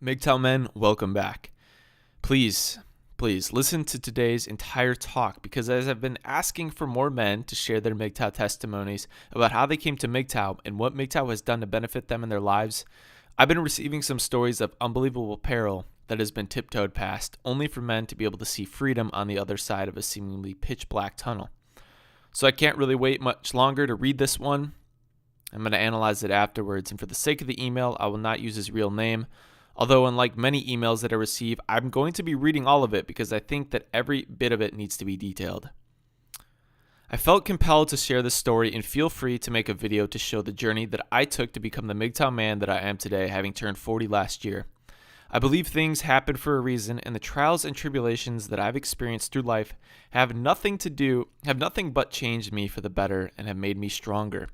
Mgtow men, welcome back. Please, please listen to today's entire talk because as I've been asking for more men to share their Mgtow testimonies about how they came to Mgtow and what Mgtow has done to benefit them in their lives, I've been receiving some stories of unbelievable peril that has been tiptoed past, only for men to be able to see freedom on the other side of a seemingly pitch black tunnel. So I can't really wait much longer to read this one. I'm going to analyze it afterwards, and for the sake of the email, I will not use his real name. Although, unlike many emails that I receive, I'm going to be reading all of it because I think that every bit of it needs to be detailed. I felt compelled to share this story and feel free to make a video to show the journey that I took to become the Mgtow man that I am today, having turned 40 last year. I believe things happen for a reason, and the trials and tribulations that I've experienced through life have nothing but changed me for the better and have made me stronger.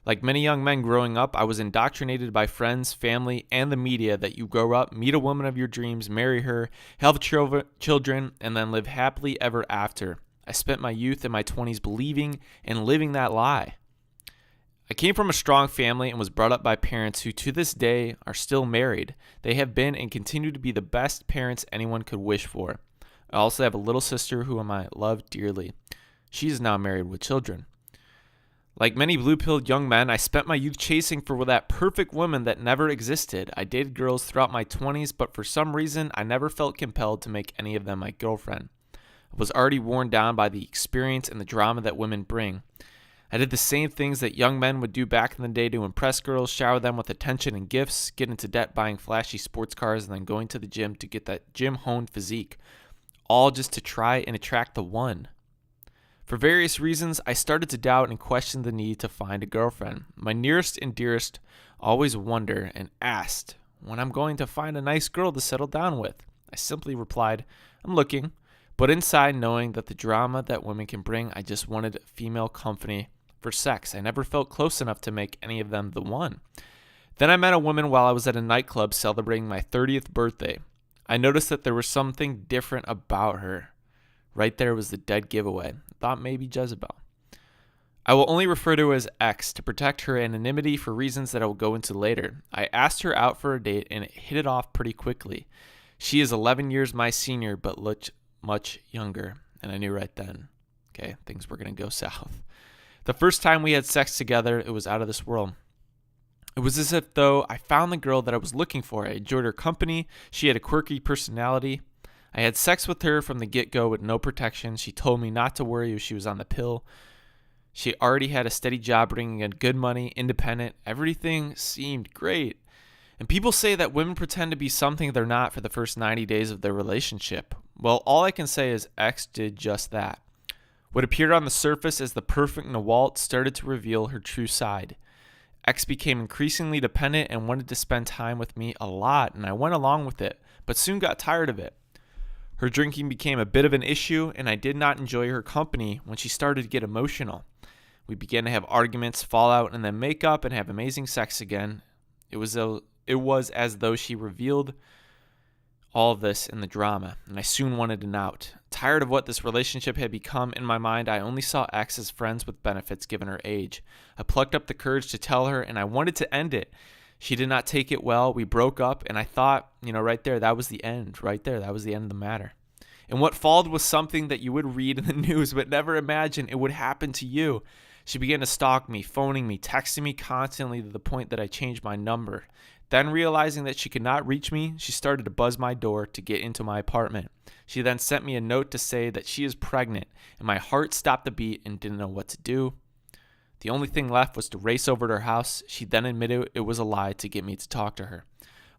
Like many young men growing up, I was indoctrinated by friends, family, and the media that you grow up, meet a woman of your dreams, marry her, have children, and then live happily ever after. I spent my youth and my 20s believing and living that lie. I came from a strong family and was brought up by parents who to this day are still married. They have been and continue to be the best parents anyone could wish for. I also have a little sister whom I love dearly. She is now married with children. Like many blue-pilled young men, I spent my youth chasing for that perfect woman that never existed. I dated girls throughout my 20s, but for some reason, I never felt compelled to make any of them my girlfriend. I was already worn down by the experience and the drama that women bring. I did the same things that young men would do back in the day to impress girls, shower them with attention and gifts, get into debt buying flashy sports cars, and then going to the gym to get that gym-honed physique, all just to try and attract the one. For various reasons, I started to doubt and question the need to find a girlfriend. My nearest and dearest always wonder and asked when I'm going to find a nice girl to settle down with. I simply replied, I'm looking, but inside knowing that the drama that women can bring, I just wanted female company for sex. I never felt close enough to make any of them the one. Then I met a woman while I was at a nightclub celebrating my 30th birthday. I noticed that there was something different about her. Right there was the dead giveaway. Thought maybe Jezebel. I will only refer to her as X to protect her anonymity for reasons that I will go into later. I asked her out for a date and it hit it off pretty quickly. She is 11 years my senior but looked much younger, and I knew right then, okay, things were going to go south. The first time we had sex together, it was out of this world. It was as if though I found the girl that I was looking for. I enjoyed her company. She had a quirky personality. I had sex with her from the get-go with no protection. She told me not to worry if she was on the pill. She already had a steady job bringing in good money, independent. Everything seemed great. And people say that women pretend to be something they're not for the first 90 days of their relationship. Well, all I can say is X did just that. What appeared on the surface as the perfect Nawalt started to reveal her true side. X became increasingly dependent and wanted to spend time with me a lot, and I went along with it, but soon got tired of it. Her drinking became a bit of an issue, and I did not enjoy her company when she started to get emotional. We began to have arguments, fall out, and then make up and have amazing sex again. It was as though she revealed all of this in the drama, and I soon wanted an out. Tired of what this relationship had become in my mind, I only saw X as friends with benefits given her age. I plucked up the courage to tell her, and I wanted to end it. She did not take it well. We broke up, and I thought, right there, that was the end. Right there, that was the end of the matter. And what followed was something that you would read in the news but never imagine it would happen to you. She began to stalk me, phoning me, texting me constantly to the point that I changed my number. Then realizing that she could not reach me, she started to buzz my door to get into my apartment. She then sent me a note to say that she is pregnant, and my heart stopped a beat and didn't know what to do. The only thing left was to race over to her house. She then admitted it was a lie to get me to talk to her.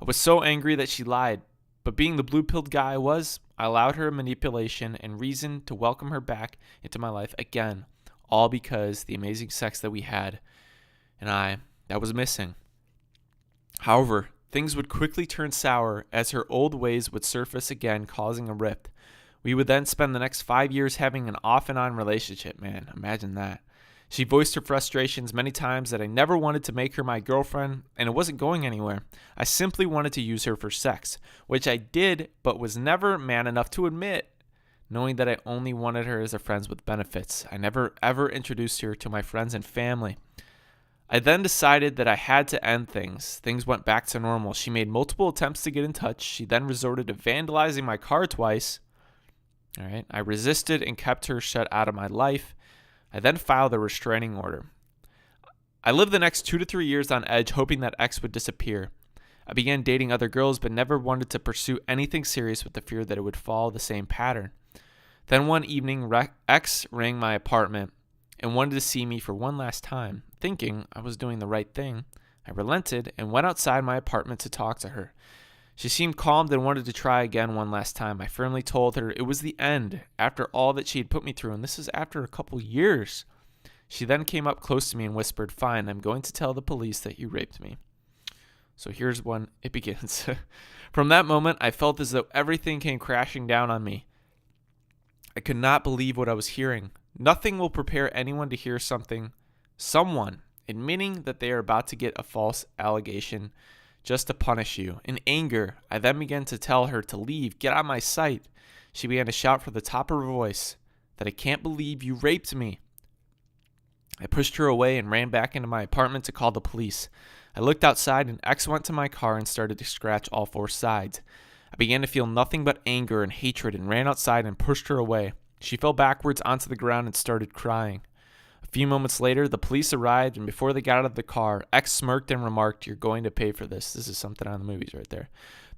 I was so angry that she lied, but being the blue-pilled guy I was, I allowed her manipulation and reason to welcome her back into my life again, all because the amazing sex that we had and that was missing. However, things would quickly turn sour as her old ways would surface again, causing a rift. We would then spend the next 5 years having an off-and-on relationship, man. Imagine that. She voiced her frustrations many times that I never wanted to make her my girlfriend, and it wasn't going anywhere. I simply wanted to use her for sex, which I did, but was never man enough to admit, knowing that I only wanted her as a friend with benefits. I never ever introduced her to my friends and family. I then decided that I had to end things. Things went back to normal. She made multiple attempts to get in touch. She then resorted to vandalizing my car twice. All right. I resisted and kept her shut out of my life. I then filed a restraining order. I lived the next 2 to 3 years on edge, hoping that X would disappear. I began dating other girls, but never wanted to pursue anything serious with the fear that it would follow the same pattern. Then one evening, X rang my apartment and wanted to see me for one last time. Thinking I was doing the right thing, I relented and went outside my apartment to talk to her. She seemed calmed and wanted to try again one last time. I firmly told her it was the end after all that she had put me through, and this is after a couple years. She then came up close to me and whispered, "Fine, I'm going to tell the police that you raped me." So here's when it begins. From that moment, I felt as though everything came crashing down on me. I could not believe what I was hearing. Nothing will prepare anyone to hear someone admitting that they are about to get a false allegation just to punish you. In anger, I then began to tell her to leave, get out of my sight. She began to shout from the top of her voice that I can't believe you raped me. I pushed her away and ran back into my apartment to call the police. I looked outside and X went to my car and started to scratch all four sides. I began to feel nothing but anger and hatred and ran outside and pushed her away. She fell backwards onto the ground and started crying. A few moments later, the police arrived, and before they got out of the car, X smirked and remarked, "You're going to pay for this." This is something on the movies right there.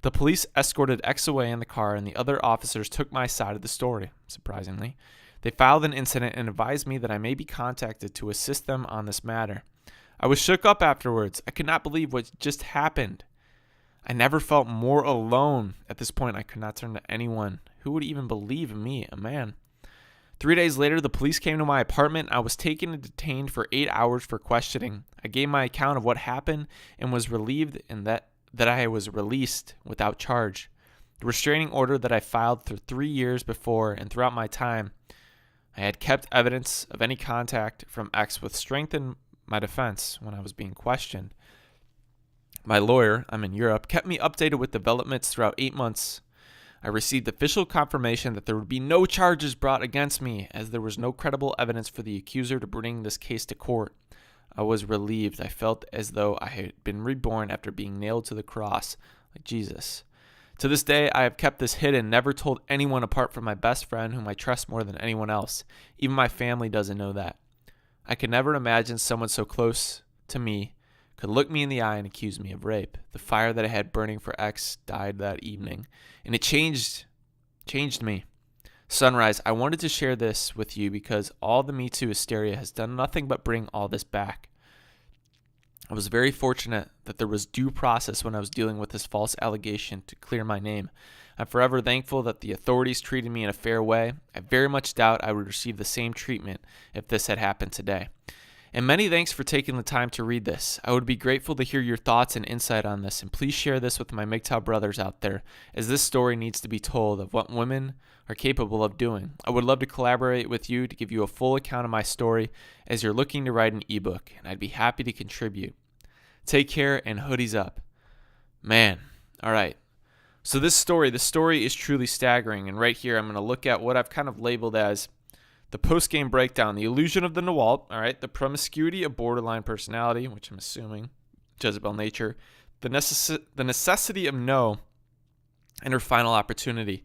The police escorted X away in the car, and the other officers took my side of the story, surprisingly. They filed an incident and advised me that I may be contacted to assist them on this matter. I was shook up afterwards. I could not believe what just happened. I never felt more alone. At this point, I could not turn to anyone. Who would even believe in me, a man? 3 days later, the police came to my apartment. I was taken and detained for 8 hours for questioning. I gave my account of what happened and was relieved in that I was released without charge. The restraining order that I filed for 3 years before and throughout my time, I had kept evidence of any contact from X with strengthened my defense when I was being questioned. My lawyer, I'm in Europe, kept me updated with developments throughout 8 months. I received official confirmation that there would be no charges brought against me, as there was no credible evidence for the accuser to bring this case to court. I was relieved. I felt as though I had been reborn after being nailed to the cross, like Jesus. To this day, I have kept this hidden, never told anyone apart from my best friend, whom I trust more than anyone else. Even my family doesn't know that. I could never imagine someone so close to me could look me in the eye and accuse me of rape. The fire that I had burning for X died that evening, and it changed me. Sunrise, I wanted to share this with you because all the Me Too hysteria has done nothing but bring all this back. I was very fortunate that there was due process when I was dealing with this false allegation to clear my name. I'm forever thankful that the authorities treated me in a fair way. I very much doubt I would receive the same treatment if this had happened today. And many thanks for taking the time to read this. I would be grateful to hear your thoughts and insight on this, and please share this with my Mgtow brothers out there, as this story needs to be told of what women are capable of doing. I would love to collaborate with you to give you a full account of my story as you're looking to write an ebook, and I'd be happy to contribute. Take care, and hoodies up. Man, all right. So the story is truly staggering, and right here I'm going to look at what I've kind of labeled as the post-game breakdown, the illusion of the Nawalt, all right, the promiscuity of borderline personality, which I'm assuming Jezebel nature, the necessity of no, and her final opportunity.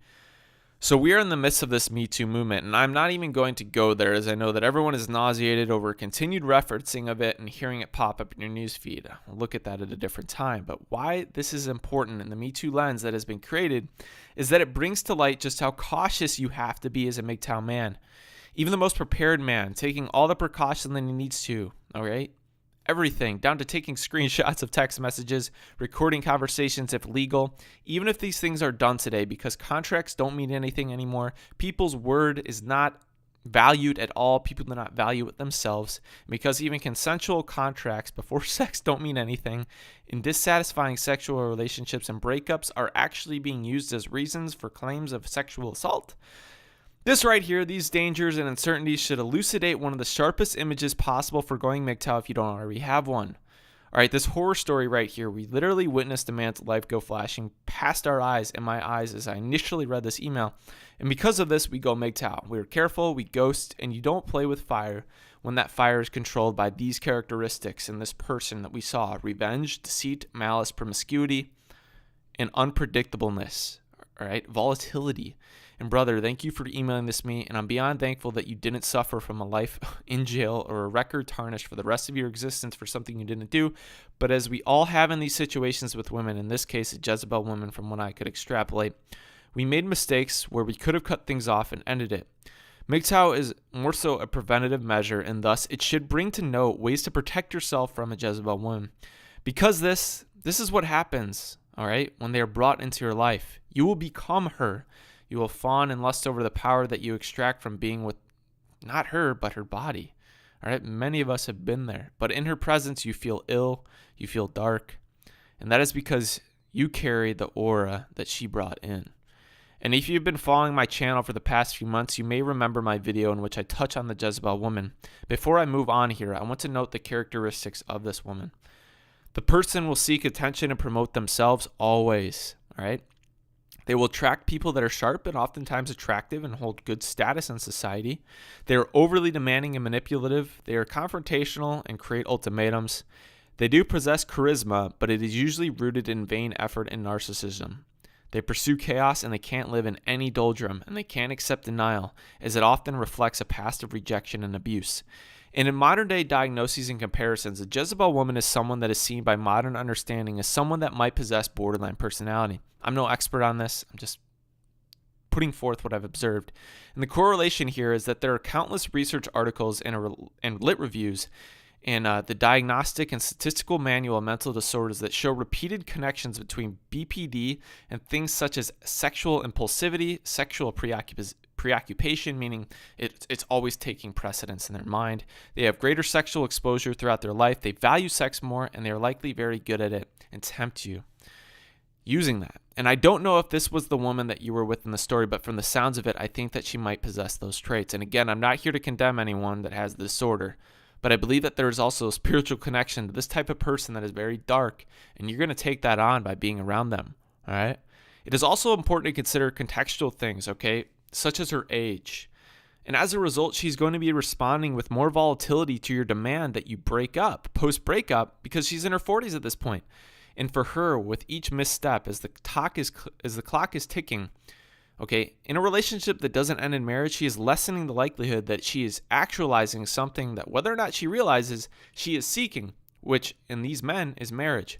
So we are in the midst of this Me Too movement, and I'm not even going to go there, as I know that everyone is nauseated over continued referencing of it and hearing it pop up in your newsfeed. We'll look at that at a different time. But why this is important in the Me Too lens that has been created is that it brings to light just how cautious you have to be as a Mgtow man. Even the most prepared man, taking all the precaution that he needs to, all right? Everything, down to taking screenshots of text messages, recording conversations if legal, even if these things are done today, because contracts don't mean anything anymore. People's word is not valued at all. People do not value it themselves, because even consensual contracts before sex don't mean anything. And dissatisfying sexual relationships and breakups are actually being used as reasons for claims of sexual assault. This right here, these dangers and uncertainties should elucidate one of the sharpest images possible for going Mgtow if you don't already have one. All right, this horror story right here, we literally witnessed a man's life go flashing past our eyes and my eyes as I initially read this email. And because of this, we go Mgtow. We're careful, we ghost, and you don't play with fire when that fire is controlled by these characteristics in this person that we saw: revenge, deceit, malice, promiscuity, and unpredictableness, all right, volatility. And brother, thank you for emailing this to me, and I'm beyond thankful that you didn't suffer from a life in jail or a record tarnished for the rest of your existence for something you didn't do. But as we all have in these situations with women, in this case, a Jezebel woman from what I could extrapolate, we made mistakes where we could have cut things off and ended it. Mgtow is more so a preventative measure, and thus it should bring to note ways to protect yourself from a Jezebel woman. Because this is what happens, all right, when they are brought into your life. You will become her. You will fawn and lust over the power that you extract from being with not her, but her body. All right, many of us have been there. But in her presence, you feel ill, you feel dark. And that is because you carry the aura that she brought in. And if you've been following my channel for the past few months, you may remember my video in which I touch on the Jezebel woman. Before I move on here, I want to note the characteristics of this woman. The person will seek attention and promote themselves always, all right? They will attract people that are sharp and oftentimes attractive and hold good status in society. They are overly demanding and manipulative. They are confrontational and create ultimatums. They do possess charisma, but it is usually rooted in vain effort and narcissism. They pursue chaos and they can't live in any doldrum, and they can't accept denial, as it often reflects a past of rejection and abuse. And in modern day diagnoses and comparisons, a Jezebel woman is someone that is seen by modern understanding as someone that might possess borderline personality. I'm no expert on this. I'm just putting forth what I've observed. And the correlation here is that there are countless research articles and lit reviews in the Diagnostic and Statistical Manual of Mental Disorders that show repeated connections between BPD and things such as sexual impulsivity, sexual preoccupation, meaning it's always taking precedence in their mind. They have greater sexual exposure throughout their life. They value sex more, and they are likely very good at it and tempt you using that. And I don't know if this was the woman that you were with in the story, but from the sounds of it, I think that she might possess those traits. And again, I'm not here to condemn anyone that has the disorder, but I believe that there is also a spiritual connection to this type of person that is very dark, and you're going to take that on by being around them, all right? It is also important to consider contextual things, okay, such as her age. And as a result, she's going to be responding with more volatility to your demand that you break up, post-breakup, because she's in her 40s at this point. And for her, with each misstep, as the clock is ticking, okay, in a relationship that doesn't end in marriage, she is lessening the likelihood that she is actualizing something that, whether or not she realizes, she is seeking, which in these men is marriage.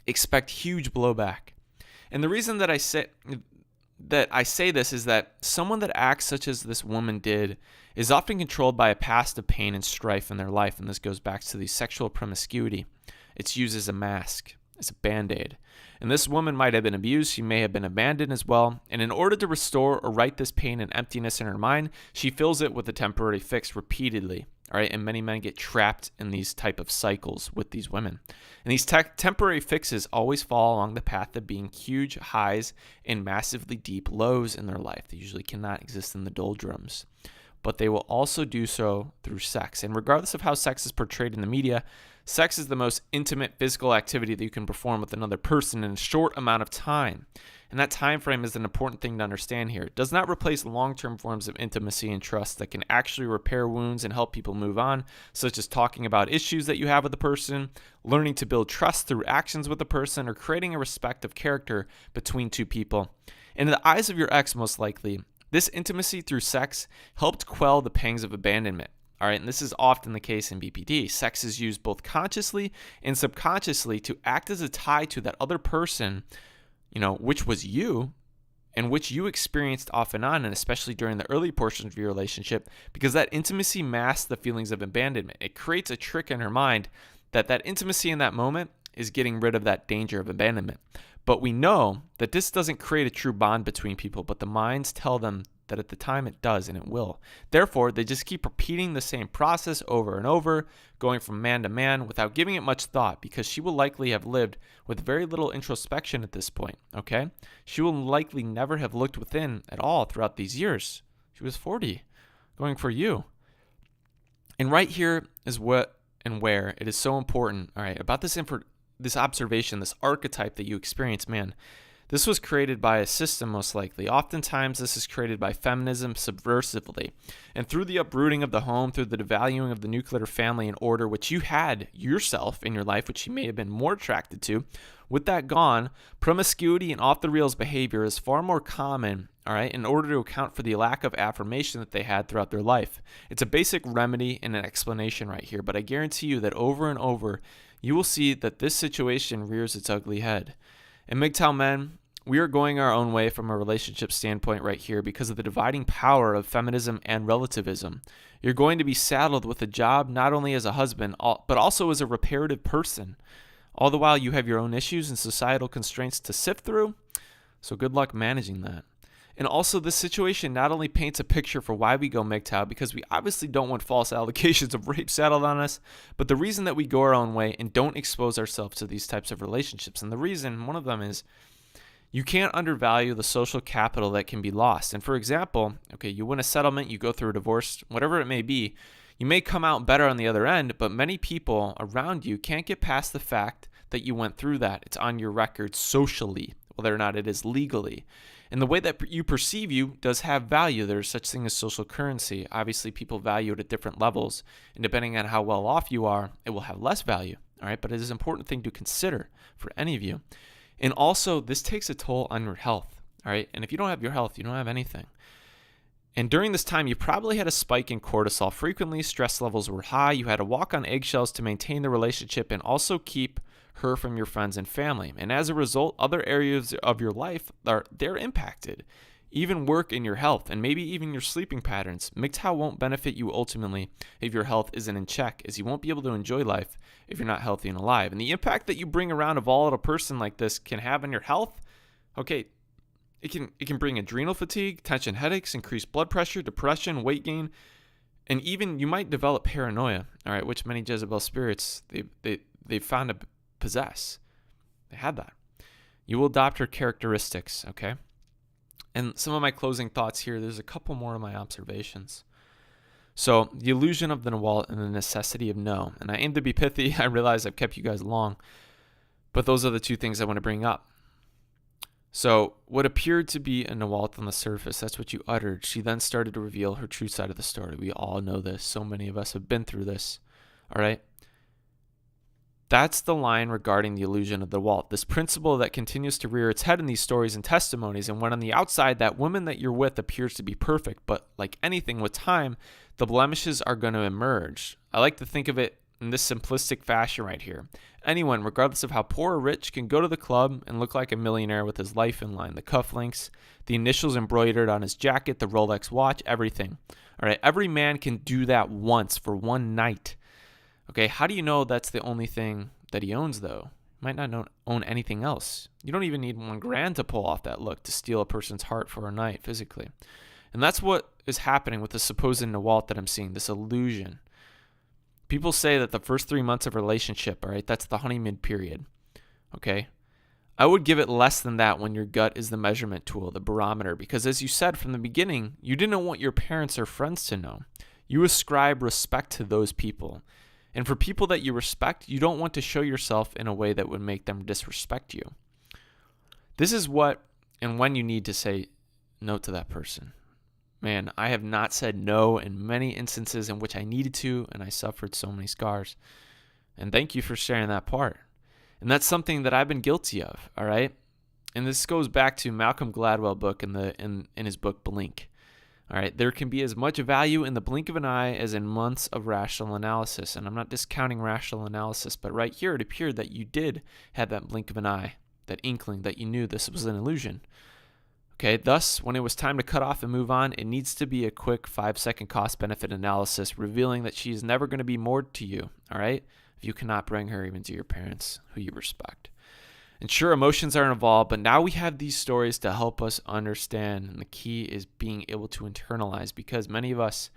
Expect huge blowback. And the reason that I say this is that someone that acts such as this woman did is often controlled by a past of pain and strife in their life, and this goes back to the sexual promiscuity. It's used as a mask, as a band-aid. And this woman might have been abused. She may have been abandoned as well. And in order to restore or right this pain and emptiness in her mind, she fills it with a temporary fix repeatedly. All right, and many men get trapped in these type of cycles with these women. And these temporary fixes always fall along the path of being huge highs and massively deep lows in their life. They usually cannot exist in the doldrums. But they will also do so through sex. And regardless of how sex is portrayed in the media, sex is the most intimate physical activity that you can perform with another person in a short amount of time. And that time frame is an important thing to understand here. It does not replace long-term forms of intimacy and trust that can actually repair wounds and help people move on, such as talking about issues that you have with the person, learning to build trust through actions with the person, or creating a respect of character between two people. And in the eyes of your ex, most likely, this intimacy through sex helped quell the pangs of abandonment. All right, and this is often the case in BPD. Sex is used both consciously and subconsciously to act as a tie to that other person, which was you, and which you experienced off and on, and especially during the early portions of your relationship, because that intimacy masks the feelings of abandonment. It creates a trick in her mind that intimacy in that moment is getting rid of that danger of abandonment. But we know that this doesn't create a true bond between people, but the minds tell them that at the time it does, and it will. Therefore, they just keep repeating the same process over and over, going from man to man without giving it much thought, because she will likely have lived with very little introspection at this point, okay? She will likely never have looked within at all throughout these years. She was 40, going for you. And right here is what and where it is so important, all right, about this observation, this archetype that you experience, man. This was created by a system, most likely. Oftentimes, this is created by feminism subversively. And through the uprooting of the home, through the devaluing of the nuclear family and order, which you had yourself in your life, which you may have been more attracted to, with that gone, promiscuity and off-the-rails behavior is far more common, all right, in order to account for the lack of affirmation that they had throughout their life. It's a basic remedy and an explanation right here, but I guarantee you that over and over, you will see that this situation rears its ugly head. And Mgtow men, we are going our own way from a relationship standpoint right here because of the dividing power of feminism and relativism. You're going to be saddled with a job not only as a husband, but also as a reparative person. All the while you have your own issues and societal constraints to sift through, so good luck managing that. And also, this situation not only paints a picture for why we go Mgtow, because we obviously don't want false allegations of rape saddled on us, but the reason that we go our own way and don't expose ourselves to these types of relationships. And the reason, one of them is, you can't undervalue the social capital that can be lost. And for example, okay, you win a settlement, you go through a divorce, whatever it may be, you may come out better on the other end, but many people around you can't get past the fact that you went through that. It's on your record socially, whether or not it is legally. And the way that you perceive you does have value. There's such thing as social currency. Obviously, people value it at different levels. And depending on how well off you are, it will have less value. All right, but it is an important thing to consider for any of you. And also, this takes a toll on your health. All right, and if you don't have your health, you don't have anything. And during this time, you probably had a spike in cortisol. Frequently, stress levels were high. You had to walk on eggshells to maintain the relationship and also keep her from your friends and family. And as a result, other areas of your life they're impacted. Even work and your health, and maybe even your sleeping patterns. Mgtow won't benefit you ultimately if your health isn't in check, as you won't be able to enjoy life if you're not healthy and alive. And the impact that you bring around a volatile person like this can have on your health, okay, it can bring adrenal fatigue, tension headaches, increased blood pressure, depression, weight gain, and even you might develop paranoia, all right, which many Jezebel spirits, they found to possess. They had that. You will adopt her characteristics, okay? And some of my closing thoughts here, there's a couple more of my observations. So, the illusion of the wallet and the necessity of no. And I aim to be pithy. I realize I've kept you guys long. But those are the two things I want to bring up. So, what appeared to be a Nawalt on the surface, that's what you uttered. She then started to reveal her true side of the story. We all know this. So many of us have been through this. All right? That's the line regarding the illusion of the Walt. This principle that continues to rear its head in these stories and testimonies. And when on the outside, that woman that you're with appears to be perfect, but like anything with time, the blemishes are going to emerge. I like to think of it in this simplistic fashion right here. Anyone, regardless of how poor or rich, can go to the club and look like a millionaire with his life in line. The cufflinks, the initials embroidered on his jacket, the Rolex watch, everything. All right, every man can do that once for one night. Okay, how do you know that's the only thing that he owns, though? He might not own anything else. You don't even need $1,000 to pull off that look to steal a person's heart for a night physically. And that's what is happening with the supposed Nawalt that I'm seeing, this illusion. People say that the first 3 months of a relationship, all right, that's the honeymoon period, okay? I would give it less than that when your gut is the measurement tool, the barometer, because as you said from the beginning, you didn't want your parents or friends to know. You ascribe respect to those people. And for people that you respect, you don't want to show yourself in a way that would make them disrespect you. This is what and when you need to say no to that person. Man, I have not said no in many instances in which I needed to, and I suffered so many scars. And thank you for sharing that part. And that's something that I've been guilty of, all right? And this goes back to Malcolm Gladwell book in his book Blink. All right, there can be as much value in the blink of an eye as in months of rational analysis. And I'm not discounting rational analysis, but right here it appeared that you did have that blink of an eye, that inkling that you knew this was an illusion. Okay, thus, when it was time to cut off and move on, it needs to be a quick 5-second cost-benefit analysis, revealing that she is never going to be more to you, all right, if you cannot bring her even to your parents, who you respect. And sure, emotions are involved, but now we have these stories to help us understand. And the key is being able to internalize, because many of us,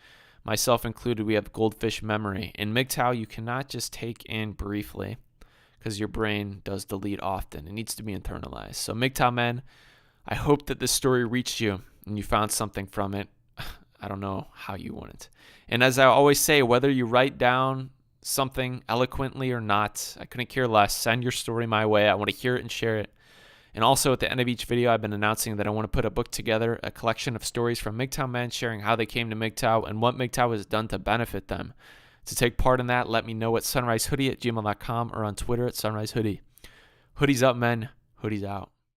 myself included, we have goldfish memory. In Mgtow, you cannot just take in briefly, because your brain does delete often. It needs to be internalized. So Mgtow men, I hope that this story reached you and you found something from it. I don't know how you wouldn't. And as I always say, whether you write down something eloquently or not, I couldn't care less. Send your story my way. I want to hear it and share it. And also at the end of each video, I've been announcing that I want to put a book together, a collection of stories from Mgtow men sharing how they came to Mgtow and what Mgtow has done to benefit them. To take part in that, let me know at sunrisehoodie@gmail.com or on Twitter at sunrisehoodie. Hoodie's up, men. Hoodie's out.